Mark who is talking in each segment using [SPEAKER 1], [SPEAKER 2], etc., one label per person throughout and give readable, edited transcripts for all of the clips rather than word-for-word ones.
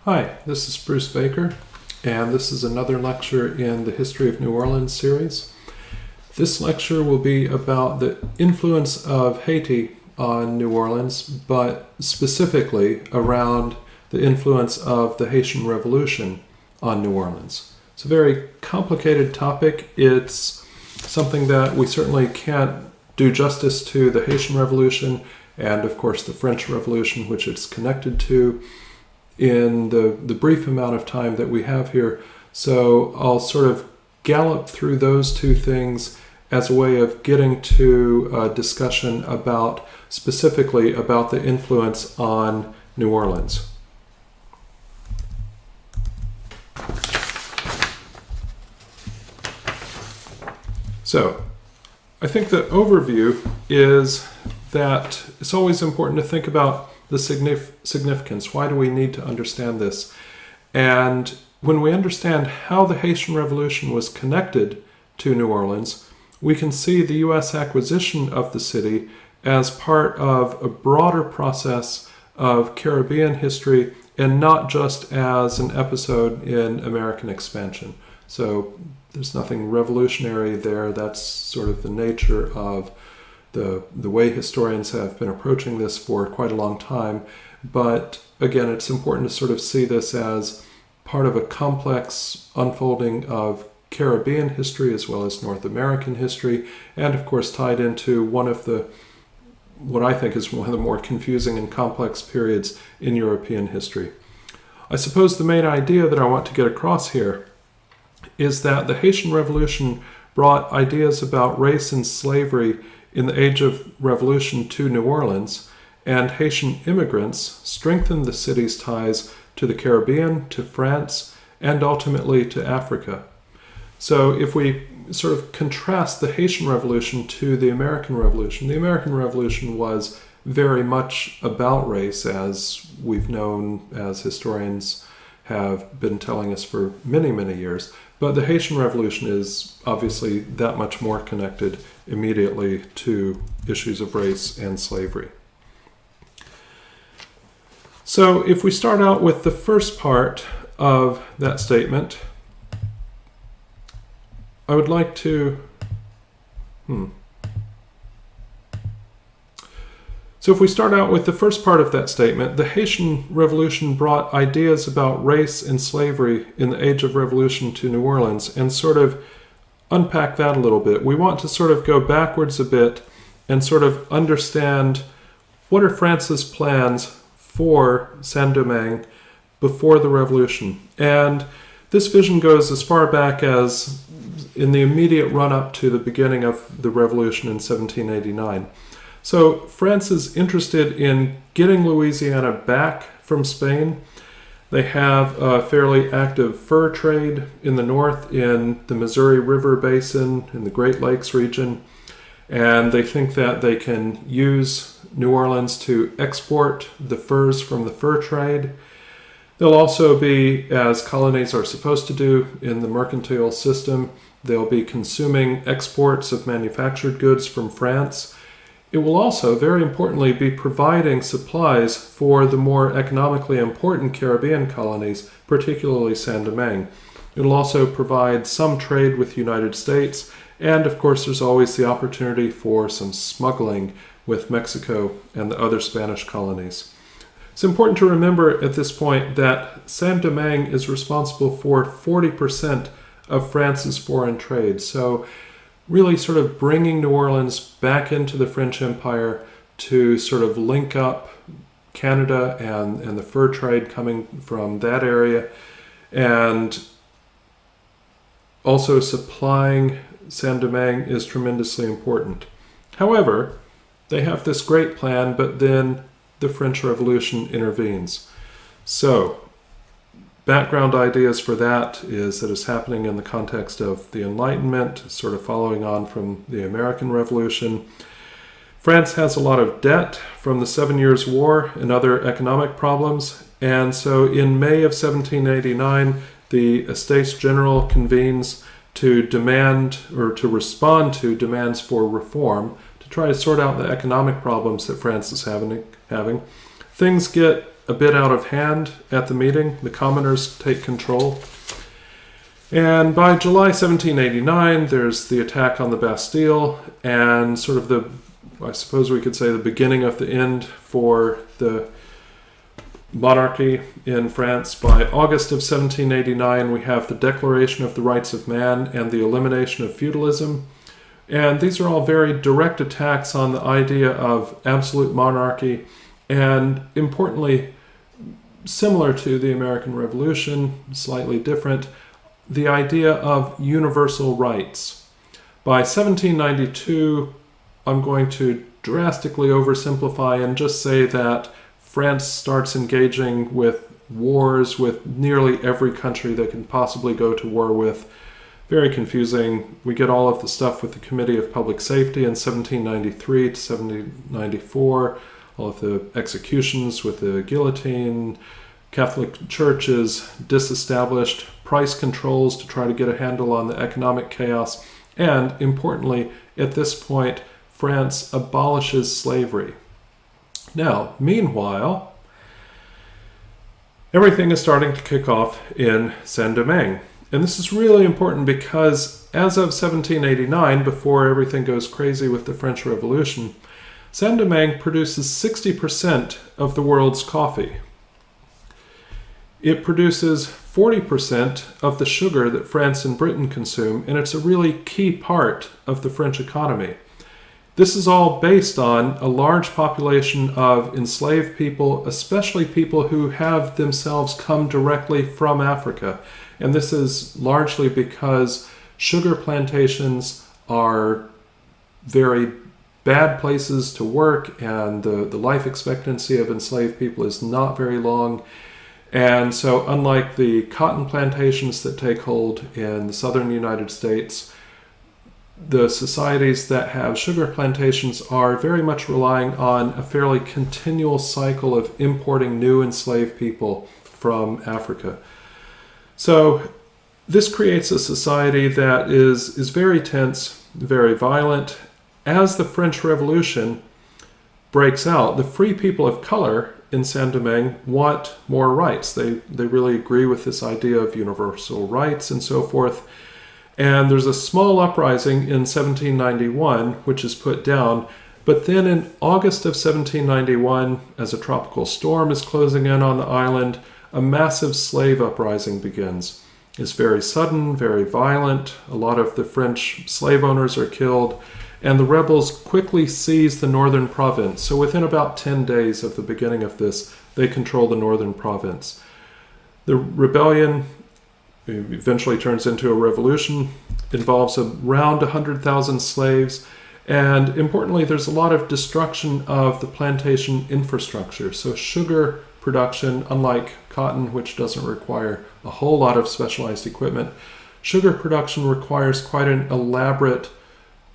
[SPEAKER 1] Hi, this is Bruce Baker, and this is another lecture in the History of New Orleans series. This lecture will be about the influence of Haiti on New Orleans, but specifically around the influence of the Haitian Revolution on New Orleans. It's a very complicated topic. It's something that we certainly can't do justice to the Haitian Revolution and, of course, the French Revolution, which it's connected to, in the brief amount of time that we have here. So I'll sort of gallop through those two things as a way of getting to a discussion specifically about the influence on New Orleans. So I think the overview is that it's always important to think about the significance. Why do we need to understand this? And when we understand how the Haitian Revolution was connected to New Orleans, we can see the U.S. acquisition of the city as part of a broader process of Caribbean history and not just as an episode in American expansion. So there's nothing revolutionary there. That's sort of the nature of the way historians have been approaching this for quite a long time. But again, it's important to sort of see this as part of a complex unfolding of Caribbean history as well as North American history, and of course tied into what I think is one of the more confusing and complex periods in European history. I suppose the main idea that I want to get across here is that the Haitian Revolution brought ideas about race and slavery in the Age of Revolution to New Orleans, and Haitian immigrants strengthened the city's ties to the Caribbean, to France, and ultimately to Africa. So if we sort of contrast the Haitian Revolution to the American Revolution was very much about race, as we've known, as historians have been telling us for many, many years. But the Haitian Revolution is obviously that much more connected immediately to issues of race and slavery. So if we start out with the first part of that statement, I would like to... So if we start out with the first part of that statement, the Haitian Revolution brought ideas about race and slavery in the Age of Revolution to New Orleans, and sort of unpack that a little bit. We want to sort of go backwards a bit and sort of understand what are France's plans for Saint-Domingue before the revolution. And this vision goes as far back as in the immediate run-up to the beginning of the revolution in 1789. So France is interested in getting Louisiana back from Spain. They have a fairly active fur trade in the north, in the Missouri River Basin, in the Great Lakes region, and they think that they can use New Orleans to export the furs from the fur trade. They'll also be, as colonies are supposed to do in the mercantile system, they'll be consuming exports of manufactured goods from France. It will also, very importantly, be providing supplies for the more economically important Caribbean colonies, particularly Saint-Domingue. It will also provide some trade with the United States, and of course there's always the opportunity for some smuggling with Mexico and the other Spanish colonies. It's important to remember at this point that Saint-Domingue is responsible for 40% of France's foreign trade. So really sort of bringing New Orleans back into the French Empire to sort of link up Canada and the fur trade coming from that area, and also supplying Saint-Domingue is tremendously important. However, they have this great plan, but then the French Revolution intervenes. So background ideas for that is that it's happening in the context of the Enlightenment, sort of following on from the American Revolution. France has a lot of debt from the 7 Years' War and other economic problems, and so in May of 1789, the Estates General convenes to demand or to respond to demands for reform, to try to sort out the economic problems that France is having. Things get a bit out of hand at the meeting. The commoners take control. And by July 1789, there's the attack on the Bastille and sort of I suppose we could say the beginning of the end for the monarchy in France. By August of 1789, we have the Declaration of the Rights of Man and the elimination of feudalism. And these are all very direct attacks on the idea of absolute monarchy, and importantly, similar to the American Revolution, slightly different, the idea of universal rights. By 1792, I'm going to drastically oversimplify and just say that France starts engaging with wars with nearly every country they can possibly go to war with. Very confusing. We get all of the stuff with the Committee of Public Safety in 1793 to 1794, all of the executions with the guillotine. Catholic Church is disestablished, price controls to try to get a handle on the economic chaos, and importantly, at this point, France abolishes slavery. Now, meanwhile, everything is starting to kick off in Saint-Domingue. And this is really important because as of 1789, before everything goes crazy with the French Revolution, Saint-Domingue produces 60% of the world's coffee. It produces 40% of the sugar that France and Britain consume, and it's a really key part of the French economy. This is all based on a large population of enslaved people, especially people who have themselves come directly from Africa. And this is largely because sugar plantations are very bad places to work, and the life expectancy of enslaved people is not very long. And so unlike the cotton plantations that take hold in the southern United States, the societies that have sugar plantations are very much relying on a fairly continual cycle of importing new enslaved people from Africa. So this creates a society that is very tense, very violent. As the French Revolution breaks out, the free people of color in Saint-Domingue want more rights. They really agree with this idea of universal rights and so forth. And there's a small uprising in 1791, which is put down. But then in August of 1791, as a tropical storm is closing in on the island, a massive slave uprising begins. It's very sudden, very violent. A lot of the French slave owners are killed, and the rebels quickly seize the northern province. So within about 10 days of the beginning of this, they control the northern province. The rebellion eventually turns into a revolution, involves around 100,000 slaves, and importantly, there's a lot of destruction of the plantation infrastructure. So sugar production, unlike cotton, which doesn't require a whole lot of specialized equipment, sugar production requires quite an elaborate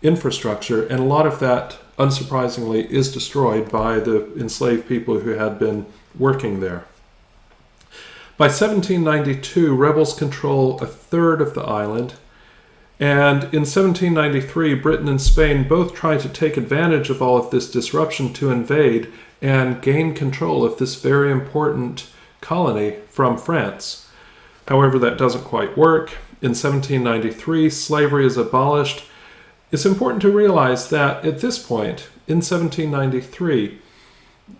[SPEAKER 1] infrastructure, and a lot of that, unsurprisingly, is destroyed by the enslaved people who had been working there. By 1792, rebels control a third of the island, and in 1793, Britain and Spain both try to take advantage of all of this disruption to invade and gain control of this very important colony from France. However, that doesn't quite work. In 1793, slavery is abolished. It's important to realize that at this point, in 1793,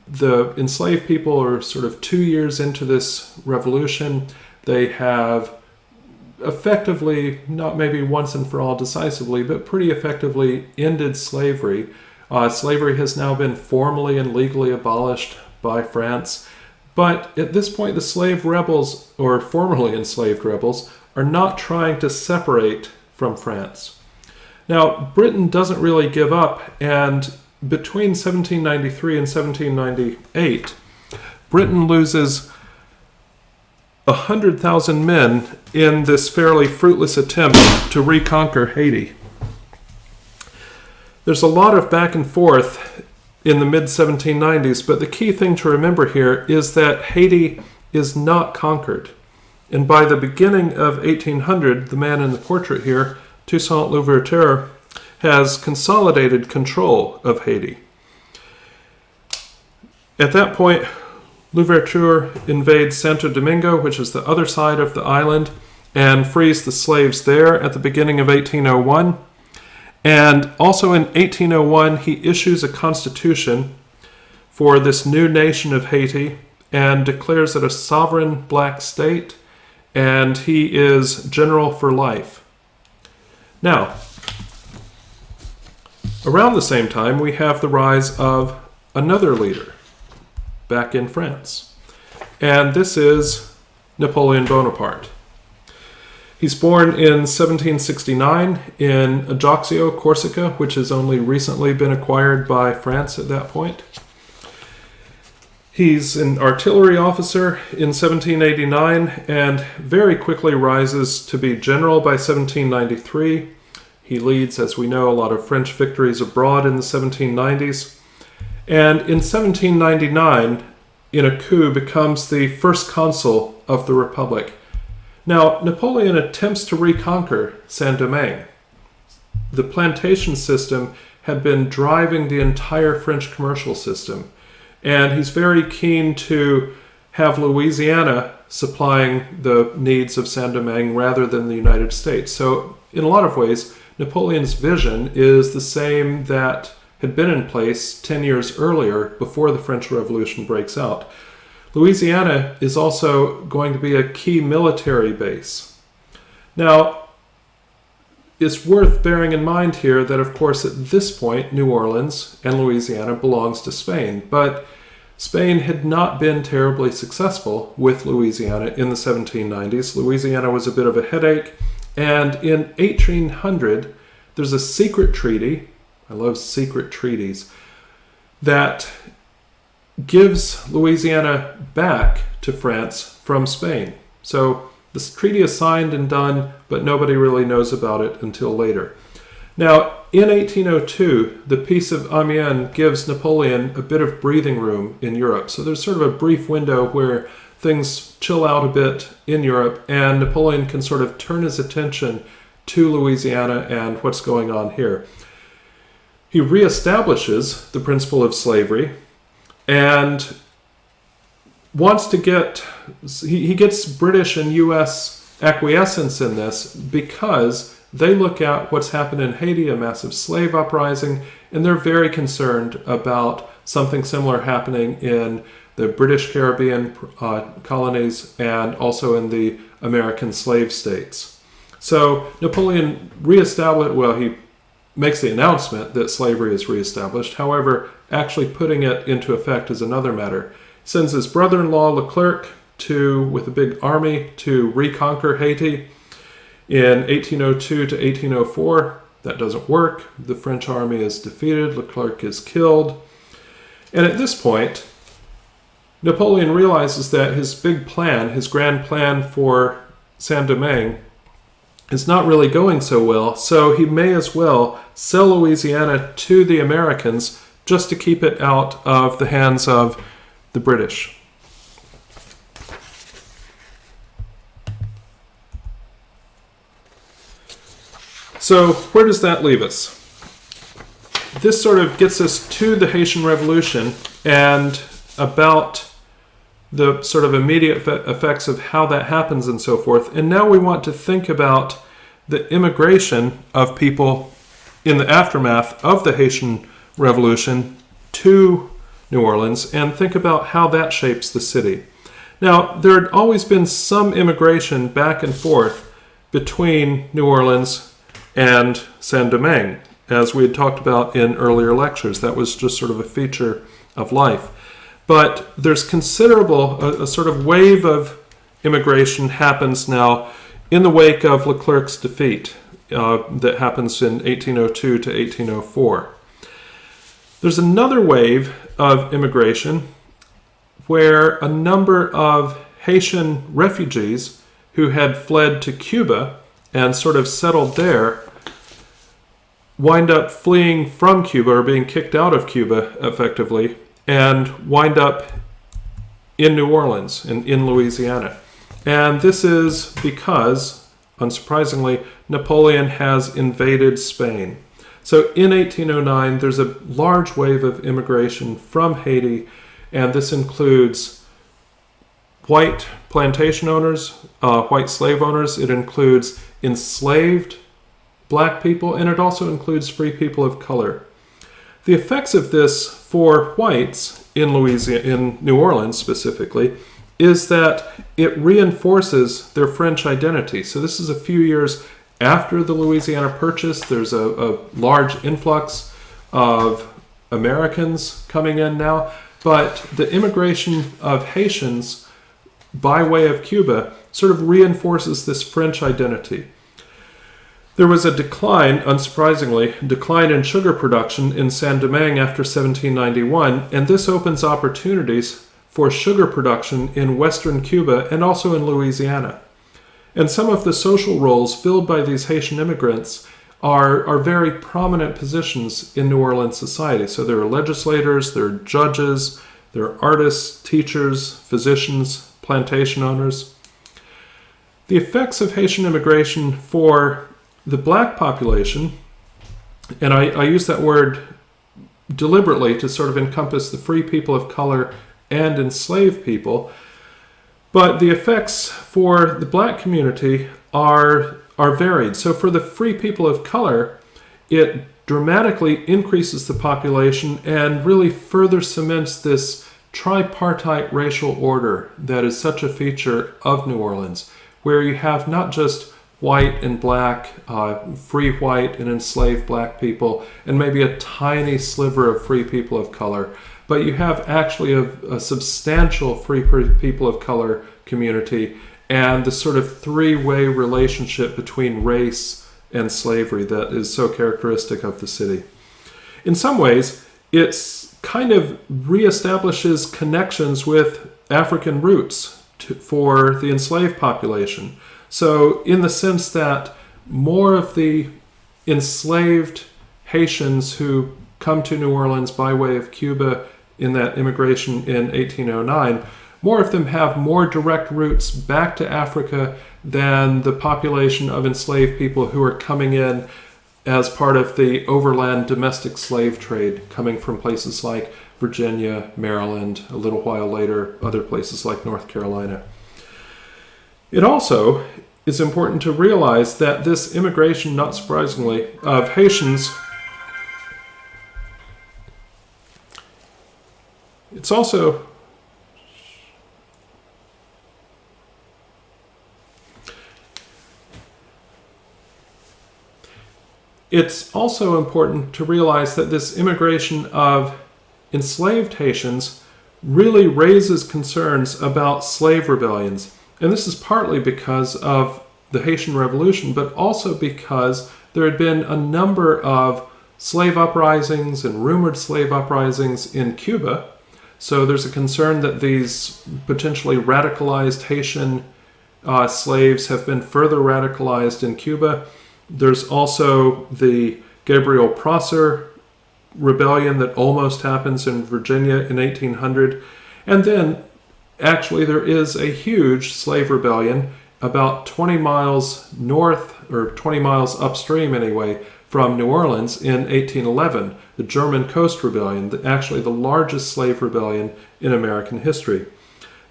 [SPEAKER 1] the enslaved people are sort of 2 years into this revolution. They have effectively, not maybe once and for all decisively, but pretty effectively ended slavery. Slavery has now been formally and legally abolished by France. But at this point, the slave rebels, or formerly enslaved rebels, are not trying to separate from France. Now, Britain doesn't really give up, and between 1793 and 1798, Britain loses 100,000 men in this fairly fruitless attempt to reconquer Haiti. There's a lot of back and forth in the mid-1790s, but the key thing to remember here is that Haiti is not conquered. And by the beginning of 1800, the man in the portrait here, Toussaint Louverture, has consolidated control of Haiti. At that point, Louverture invades Santo Domingo, which is the other side of the island, and frees the slaves there at the beginning of 1801. And also in 1801, he issues a constitution for this new nation of Haiti and declares it a sovereign black state, and he is general for life. Now, around the same time, we have the rise of another leader back in France, and this is Napoleon Bonaparte. He's born in 1769 in Ajaccio, Corsica, which has only recently been acquired by France at that point. He's an artillery officer in 1789 and very quickly rises to be general by 1793. He leads, as we know, a lot of French victories abroad in the 1790s. And in 1799, in a coup, becomes the first consul of the Republic. Now, Napoleon attempts to reconquer Saint-Domingue. The plantation system had been driving the entire French commercial system, and he's very keen to have Louisiana supplying the needs of Saint-Domingue rather than the United States. So, in a lot of ways, Napoleon's vision is the same that had been in place 10 years earlier before the French Revolution breaks out. Louisiana is also going to be a key military base. Now, it's worth bearing in mind here that, of course, at this point, New Orleans and Louisiana belongs to Spain, but Spain had not been terribly successful with Louisiana in the 1790s. Louisiana was a bit of a headache, and in 1800, there's a secret treaty, I love secret treaties, that gives Louisiana back to France from Spain. So this treaty is signed and done, but nobody really knows about it until later. Now, in 1802, the Peace of Amiens gives Napoleon a bit of breathing room in Europe. So there's sort of a brief window where things chill out a bit in Europe, and Napoleon can sort of turn his attention to Louisiana and what's going on here. He reestablishes the principle of slavery and wants to he gets British and U.S. acquiescence in this because they look at what's happened in Haiti, a massive slave uprising, and they're very concerned about something similar happening in the British Caribbean colonies and also in the American slave states. So Napoleon he makes the announcement that slavery is reestablished. However, actually putting it into effect is another matter. He sends his brother-in-law Leclerc with a big army to reconquer Haiti in 1802 to 1804. That doesn't work. The French army is defeated. Leclerc is killed. And at this point, Napoleon realizes that his big plan, his grand plan for Saint-Domingue, is not really going so well, so he may as well sell Louisiana to the Americans just to keep it out of the hands of the British. So where does that leave us? This sort of gets us to the Haitian Revolution and about the sort of immediate effects of how that happens and so forth. And now we want to think about the immigration of people in the aftermath of the Haitian Revolution to New Orleans and think about how that shapes the city. Now, there had always been some immigration back and forth between New Orleans and Saint-Domingue, as we had talked about in earlier lectures. That was just sort of a feature of life. But there's a sort of wave of immigration happens now in the wake of Leclerc's defeat that happens in 1802 to 1804. There's another wave of immigration where a number of Haitian refugees who had fled to Cuba and sort of settled there wind up fleeing from Cuba or being kicked out of Cuba effectively and wind up in New Orleans and in Louisiana. And this is because, unsurprisingly, Napoleon has invaded Spain. So in 1809, there's a large wave of immigration from Haiti, and this includes white plantation owners, white slave owners. It includes enslaved black people, and it also includes free people of color. The effects of this for whites in Louisiana, in New Orleans specifically, is that it reinforces their French identity. So this is a few years after the Louisiana Purchase. There's a large influx of Americans coming in now, but the immigration of Haitians by way of Cuba sort of reinforces this French identity. There was a decline, unsurprisingly, in sugar production in Saint-Domingue after 1791, and this opens opportunities for sugar production in western Cuba and also in Louisiana. And some of the social roles filled by these Haitian immigrants are very prominent positions in New Orleans society. So there are legislators, there are judges, there are artists, teachers, physicians, plantation owners. The effects of Haitian immigration for the black population, and I use that word deliberately to sort of encompass the free people of color and enslaved people, but the effects for the black community are varied. So for the free people of color, it dramatically increases the population and really further cements this tripartite racial order that is such a feature of New Orleans, where you have not just white and black, free white and enslaved black people, and maybe a tiny sliver of free people of color, but you have actually a substantial free people of color community and the sort of three-way relationship between race and slavery that is so characteristic of the city. In some ways, it's kind of reestablishes connections with African roots for the enslaved population. So in the sense that more of the enslaved Haitians who come to New Orleans by way of Cuba in that immigration in 1809, more of them have more direct roots back to Africa than the population of enslaved people who are coming in as part of the overland domestic slave trade, coming from places like Virginia, Maryland, a little while later, other places like North Carolina. It also is important to realize that this immigration, not surprisingly, of Haitians, it's also important to realize that this immigration of enslaved Haitians really raises concerns about slave rebellions. And this is partly because of the Haitian Revolution, but also because there had been a number of slave uprisings and rumored slave uprisings in Cuba. So there's a concern that these potentially radicalized Haitian slaves have been further radicalized in Cuba. There's also the Gabriel Prosser rebellion that almost happens in Virginia in 1800. And then actually there is a huge slave rebellion about 20 miles north, or 20 miles upstream anyway, from New Orleans in 1811, the German Coast Rebellion, actually the largest slave rebellion in American history.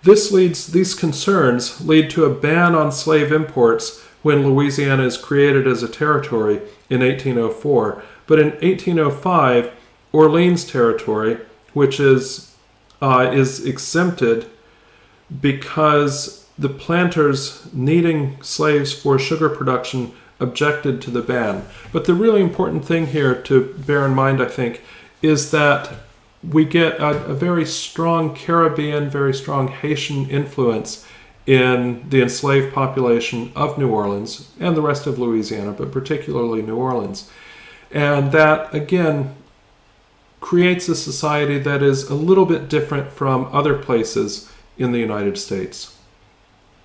[SPEAKER 1] These concerns lead to a ban on slave imports when Louisiana is created as a territory in 1804. But in 1805, Orleans Territory, which is exempted because the planters needing slaves for sugar production objected to the ban. But the really important thing here to bear in mind, I think, is that we get a very strong Caribbean, very strong Haitian influence in the enslaved population of New Orleans and the rest of Louisiana, but particularly New Orleans. And that, again, creates a society that is a little bit different from other places in the United States.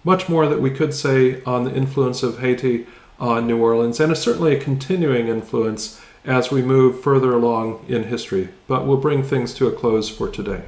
[SPEAKER 1] Much more that we could say on the influence of Haiti on New Orleans, and is certainly a continuing influence as we move further along in history. But we'll bring things to a close for today.